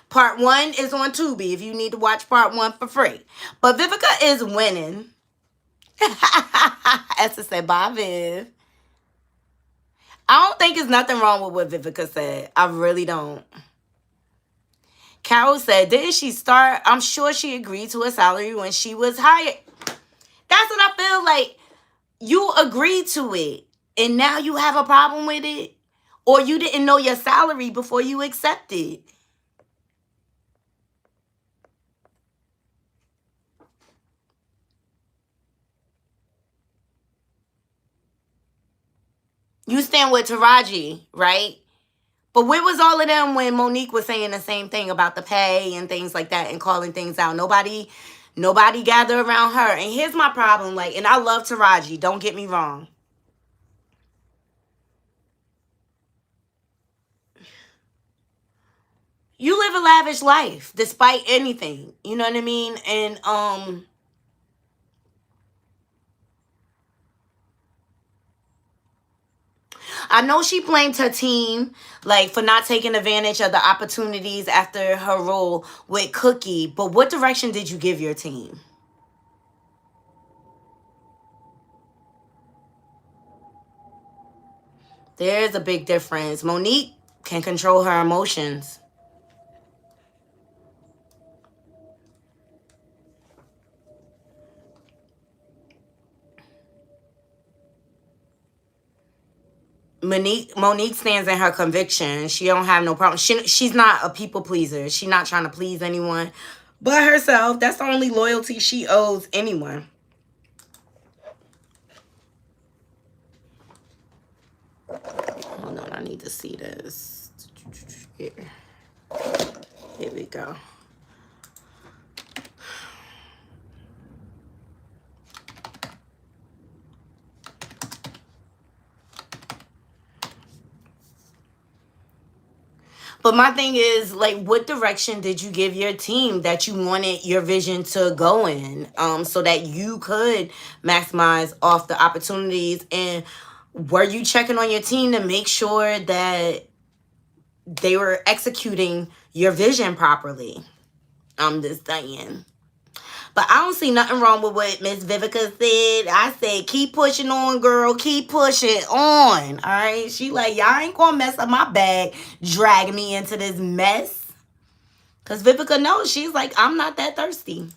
Part 1 is on Tubi if you need to watch part 1 for free. But Vivica is winning. Esther said, bye, Viv. I don't think there's nothing wrong with what Vivica said. I really don't. Carol said, didn't she start? I'm sure she agreed to a salary when she was hired. That's what I feel like. You agreed to it, and now you have a problem with it? Or you didn't know your salary before you accepted? You stand with Taraji, right? But where was all of them when Monique was saying the same thing about the pay and things like that and calling things out? Nobody gathered around her. And here's my problem, like, and I love Taraji, don't get me wrong. You live a lavish life despite anything. You know what I mean? And I know she blamed her team, like, for not taking advantage of the opportunities after her role with Cookie. But what direction did you give your team? There's a big difference. Monique can control her emotions. Monique stands in her conviction. She don't have no problem. She's not a people pleaser. She's not trying to please anyone but herself. That's the only loyalty she owes anyone. Hold on, I need to see this. Here we go. But my thing is, like, what direction did you give your team that you wanted your vision to go in, so that you could maximize off the opportunities? And were you checking on your team to make sure that they were executing your vision properly? I'm just saying. But I don't see nothing wrong with what Miss Vivica said. I said, keep pushing on, girl. Keep pushing on. All right. She like, y'all ain't gonna mess up my bag, dragging me into this mess. Because Vivica knows, she's like, I'm not that thirsty.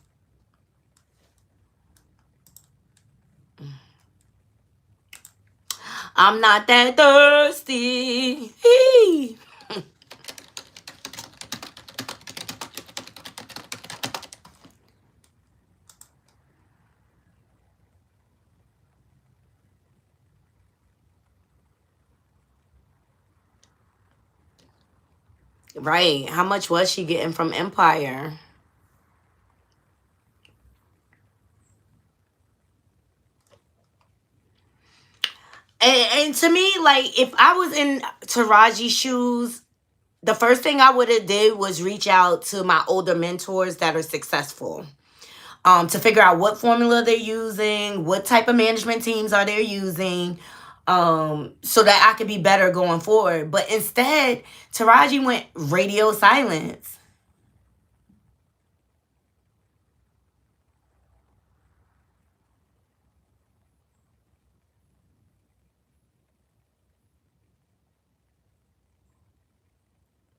I'm not that thirsty. Right. How much was she getting from Empire? And to me, like, if I was in Taraji's shoes, the first thing I would have did was reach out to my older mentors that are successful, to figure out what formula they're using, what type of management teams are they using, so that I could be better going forward. But instead, Taraji went radio silence.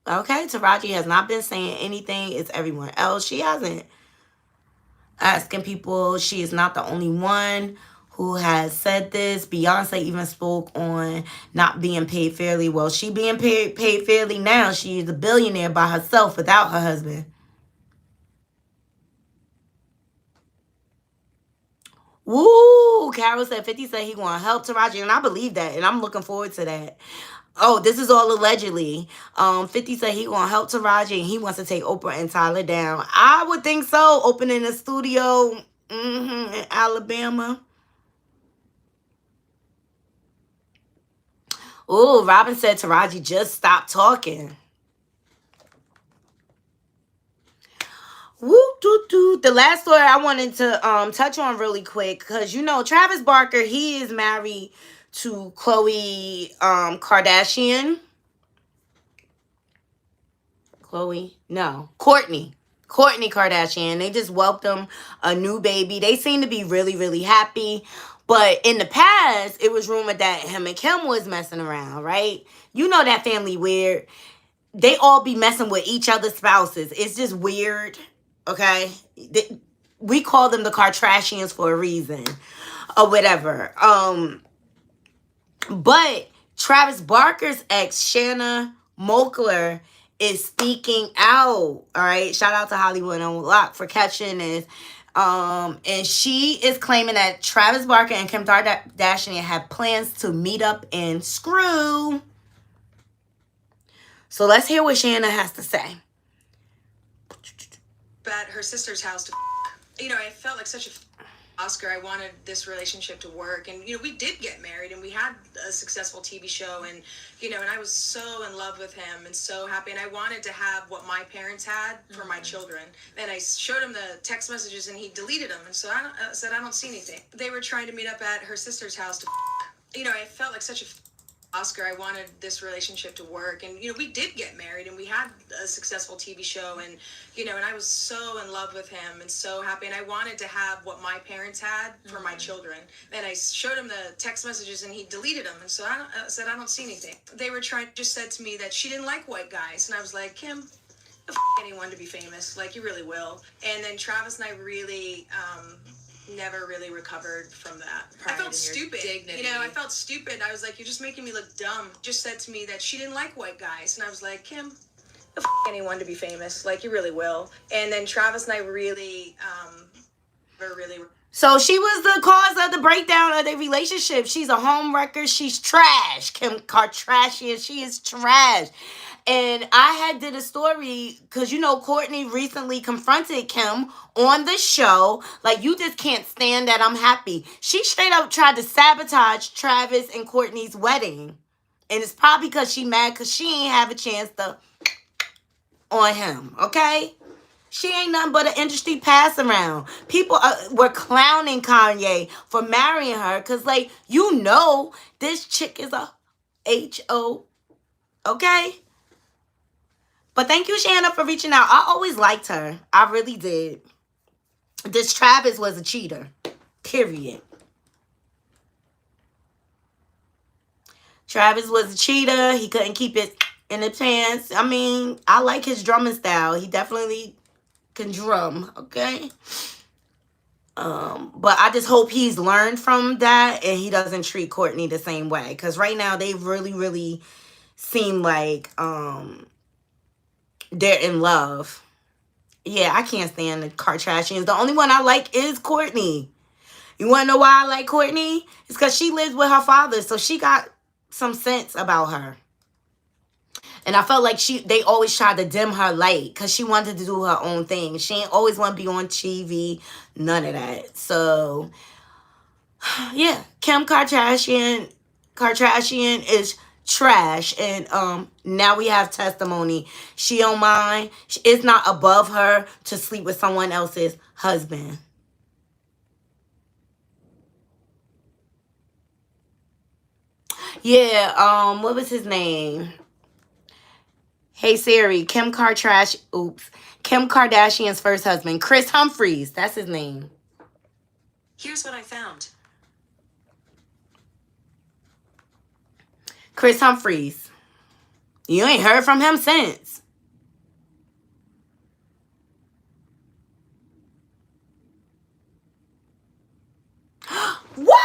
Okay, Taraji has not been saying anything. It's everyone else. She hasn't. Asking people, she is not the only one who has said this. Beyonce even spoke on not being paid fairly. Well, she being paid fairly now. She is a billionaire by herself without her husband. Woo! Carol said 50 said he want to help Taraji, and I believe that, and I'm looking forward to that. Oh, this is all allegedly. 50 said he want to help Taraji, and he wants to take Oprah and Tyler down. I would think so. Opening a studio in Alabama. Oh, Robin said Taraji just stopped talking. Whoop, doo, doo. The last story I wanted to touch on really quick, because you know Travis Barker, he is married to Khloe Kardashian. Kourtney Kardashian. They just welcomed a new baby. They seem to be really, really happy. But in the past, it was rumored that him and Kim was messing around, right? You know that family weird. They all be messing with each other's spouses. It's just weird, okay? We call them the Kardashians for a reason or whatever. But Travis Barker's ex, Shanna Moakler, is speaking out. All right. Shout out to Hollywood Unlocked for catching this. And she is claiming that Travis Barker and Kim Kardashian have plans to meet up and screw. So let's hear what Shanna has to say. At her sister's house to, I felt like such a Oscar. I wanted this relationship to work, and we did get married, and we had a successful TV show, and and I was so in love with him and so happy, and I wanted to have what my parents had for my children. And I showed him the text messages, and he deleted them, and so I said I don't see anything. They were trying to meet up at her sister's house to, I felt like such a Oscar. I wanted this relationship to work, and we did get married, and we had a successful TV show, and and I was so in love with him and so happy, and I wanted to have what my parents had for my children. And I showed him the text messages, and he deleted them, and so I said I don't see anything. They were just said to me that she didn't like white guys, and I was like, Kim, anyone to be famous, like you really will. And then Travis and I really never really recovered from that. I felt stupid. Dignity. I felt stupid. I was like, you're just making me look dumb. Just said to me that she didn't like white guys, and I was like, Kim, anyone to be famous, like you really will. And then Travis and I really So she was the cause of the breakdown of their relationship. She's a home wrecker. She's trash. Kim Kardashian, she is trash. And I had did a story because, you know, Courtney recently confronted Kim on the show. Like, you just can't stand that I'm happy. She straight up tried to sabotage Travis and Courtney's wedding. And it's probably because she mad because she ain't have a chance to on him, okay? She ain't nothing but an industry pass around. People were clowning Kanye for marrying her because, like, you know, this chick is a H.O., okay? But thank you, Shanna, for reaching out. I always liked her. I really did. This Travis was a cheater, period. Travis was a cheater. He couldn't keep it in the pants. I mean, I like his drumming style. He definitely can drum, okay? But I just hope he's learned from that and he doesn't treat Courtney the same way. Because right now, they really, really seem like they're in love. Yeah, I can't stand the Kardashians. The only one I like is Courtney. You want to know why I like Courtney? It's because she lives with her father, so she got some sense about her. And I felt like they always tried to dim her light because she wanted to do her own thing. She ain't always want to be on TV, none of that. So, yeah, Kim Kardashian is trash. And now we have testimony. She don't mind. It's not above her to sleep with someone else's husband. Yeah, what was his name? Hey Siri, Kim Kardashian's first husband, Chris Humphries. That's his name. Here's what I found. Chris Humphries. You ain't heard from him since. What?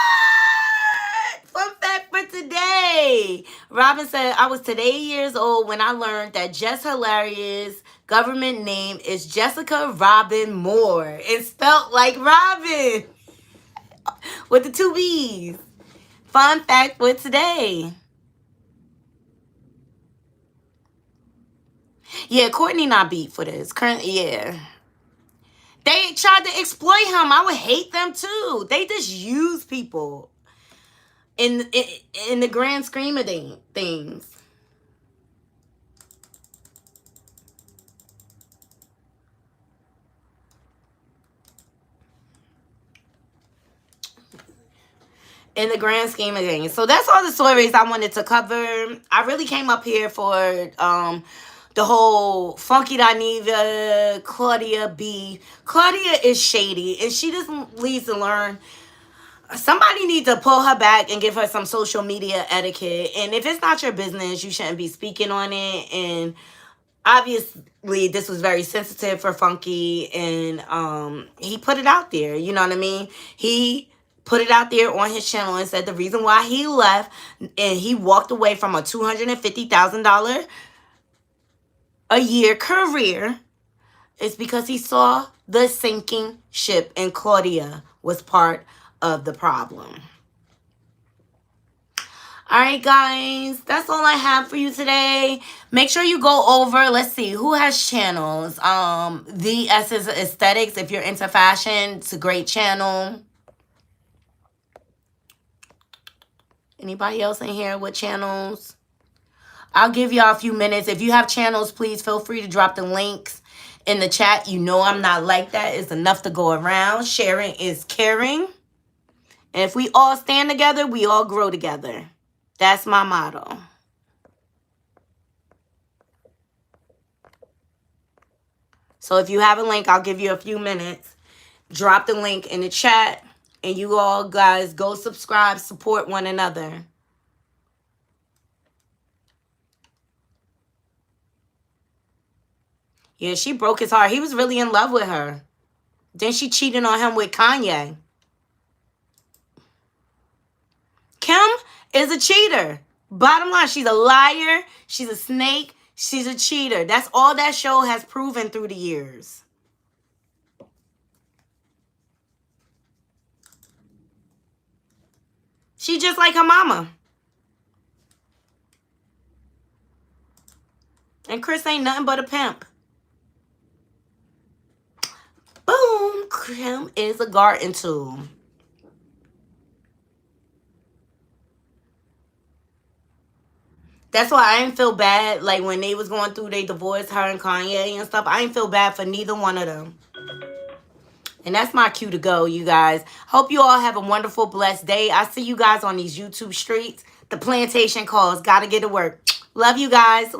Fun fact for today. Robin said, I was today years old when I learned that Jess Hilarious' government name is Jessica Robin Moore. It's spelled like Robin with the 2 B's. Fun fact for today. Yeah, Courtney not beat for this. Currently, yeah. They tried to exploit him. I would hate them too. They just use people in the grand scheme of things. In the grand scheme of things. So that's all the stories I wanted to cover. I really came up here for the whole Funky Dineva, Claudia B. Claudia is shady, and she just needs to learn. Somebody needs to pull her back and give her some social media etiquette. And if it's not your business, you shouldn't be speaking on it. And obviously, this was very sensitive for Funky, and he put it out there. You know what I mean? He put it out there on his channel and said the reason why he left and he walked away from a $250,000 a year career is because he saw the sinking ship, and Claudia was part of the problem. All right, guys, that's all I have for you today. Make sure you go over, let's see, who has channels? The Essence Aesthetics, if you're into fashion, it's a great channel. Anybody else in here with channels? I'll give y'all a few minutes. If you have channels, please feel free to drop the links in the chat. You know I'm not like that. It's enough to go around. Sharing is caring. And if we all stand together, we all grow together. That's my motto. So if you have a link, I'll give you a few minutes. Drop the link in the chat. And you all guys go subscribe, support one another. Yeah, she broke his heart. He was really in love with her. Then she cheated on him with Kanye. Kim is a cheater. Bottom line, she's a liar. She's a snake. She's a cheater. That's all that show has proven through the years. She just like her mama. And Chris ain't nothing but a pimp. Boom. Kim is a garden tool. That's why I didn't feel bad. Like when they was going through their divorce, her and Kanye and stuff, I didn't feel bad for neither one of them. And that's my cue to go, you guys. Hope you all have a wonderful, blessed day. I see you guys on these YouTube streets. The plantation calls. Gotta get to work. Love you guys.